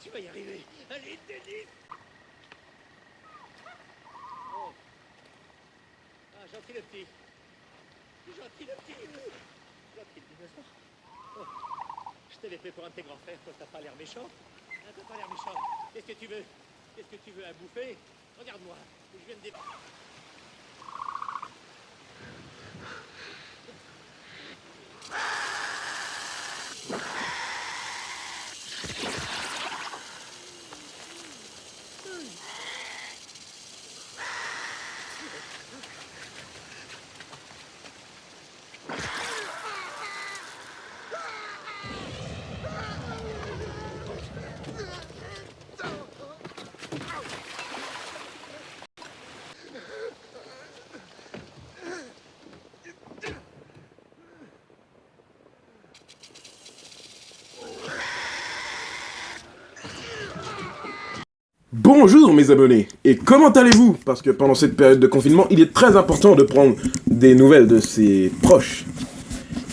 Tu vas y arriver. Allez, Denis. Oh. Ah, gentil le petit. Gentil le petit. Gentil le dinosaure. Oh. Je t'avais fait pour un de tes grands frères. Toi, t'as pas l'air méchant. Ah, t'as pas l'air méchant. Qu'est-ce que tu veux? Qu'est-ce que tu veux à bouffer? Regarde-moi. Je viens de dé... Bonjour mes abonnés, et comment allez-vous? Parce que pendant cette période de confinement, il est très important de prendre des nouvelles de ses proches.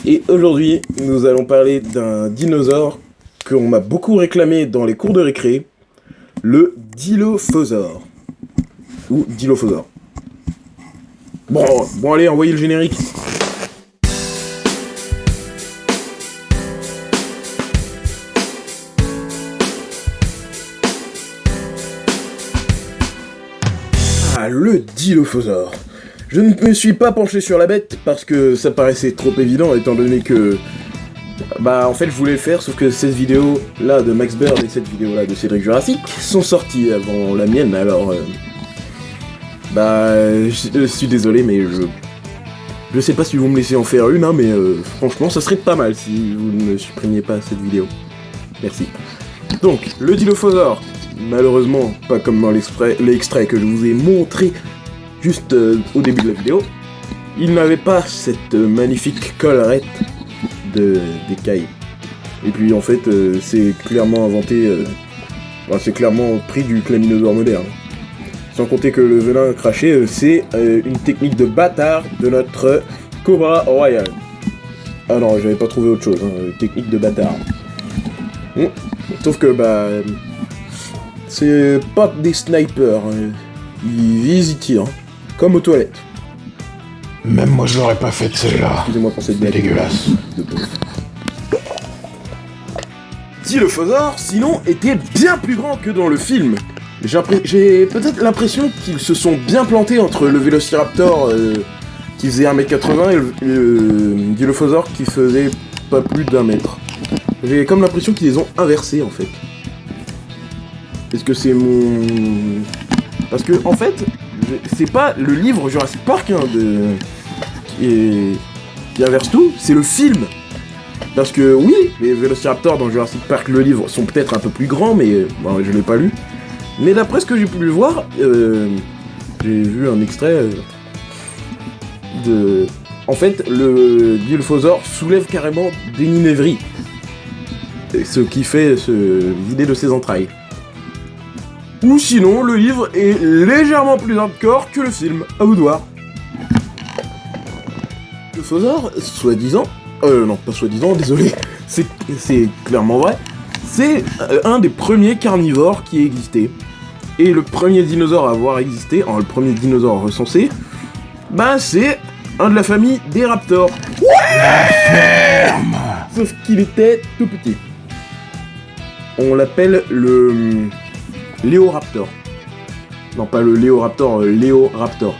Et aujourd'hui, nous allons parler d'un dinosaure qu'on m'a beaucoup réclamé dans les cours de récré, le Dilophosaure. Ou Dilophosaure. Bon allez, envoyez le générique. Ah, le Dilophosaure. Je ne me suis pas penché sur la bête parce que ça paraissait trop évident étant donné que... en fait je voulais le faire, sauf que cette vidéo là de Max Bird et cette vidéo là de Cédric Jurassic sont sorties avant la mienne, alors... je suis désolé mais je sais pas si vous me laissez en faire une, hein, mais franchement ça serait pas mal si vous ne supprimiez pas cette vidéo. Merci. Donc, le Dilophosaure, malheureusement, pas comme dans l'extrait que je vous ai montré juste au début de la vidéo, il n'avait pas cette magnifique collerette d'écailles. Et puis en fait, c'est clairement inventé, c'est clairement pris du claminosaure moderne. Sans compter que le venin craché, c'est une technique de bâtard de notre Cobra Royal. Ah non, j'avais pas trouvé autre chose, hein, technique de bâtard. Sauf que c'est pas des snipers, hein. Ils visent, ils tirent, hein. Comme aux toilettes. Même moi je l'aurais pas fait de celle-là. Excusez-moi pour cette blague. Dégueulasse. Dilophosaure, sinon, était bien plus grand que dans le film. J'ai peut-être l'impression qu'ils se sont bien plantés entre le Vélociraptor qui faisait 1m80 et le Dilophosaure qui faisait pas plus d'1 m. J'ai comme l'impression qu'ils les ont inversés en fait. Est-ce que c'est mon... Parce que en fait, c'est pas le livre Jurassic Park hein, qui inverse tout, c'est le film. Parce que oui, les Vélociraptors dans Jurassic Park, le livre, sont peut-être un peu plus grands, mais je l'ai pas lu. Mais d'après ce que j'ai pu le voir, j'ai vu un extrait de... En fait, le Dilophosaure soulève carrément des ninévries. Ce qui fait se vider de ses entrailles. Ou sinon, le livre est légèrement plus hardcore que le film, à vous de voir. Le Dilophosaure, soi-disant... non, pas soi-disant, désolé, c'est clairement vrai. C'est un des premiers carnivores qui existait. Et le premier dinosaure à avoir existé, le premier dinosaure recensé, c'est un de la famille des raptors. Ouais, la ferme. Sauf qu'il était tout petit. On l'appelle le Léoraptor. Non, pas le Léoraptor, Léoraptor.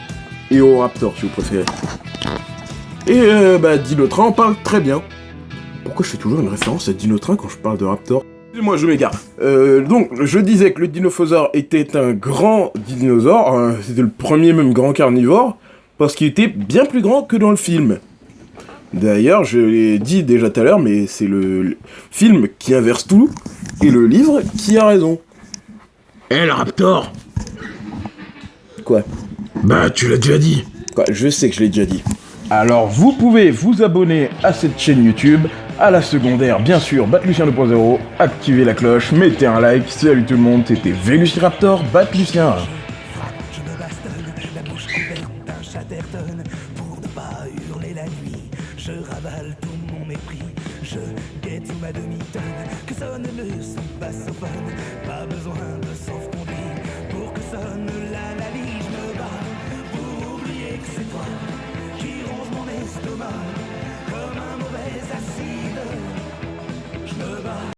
Éoraptor, si vous préférez. Et Dinotrain en parle très bien. Pourquoi je fais toujours une référence à Dinotrain quand je parle de Raptor? Excusez-moi, je m'égare. Donc, je disais que le Dilophosaure était un grand dinosaure. C'était le premier même grand carnivore. Parce qu'il était bien plus grand que dans le film. D'ailleurs, je l'ai dit déjà tout à l'heure, mais c'est le film qui inverse tout, et le livre qui a raison. Le Raptor. Quoi? Tu l'as déjà dit. Quoi? Je sais que je l'ai déjà dit. Alors vous pouvez vous abonner à cette chaîne YouTube, à la secondaire bien sûr, Batlucien 2.0, activez la cloche, mettez un like, salut tout le monde, c'était Vélociraptor, Batlucien. Je me bastonne, la bouche couverte d'un chatterton. Pour ne pas hurler la nuit, je ravale tout mon mépris. Je guette ma demi-tonne, que sonne le son bassophone. Pas besoin de son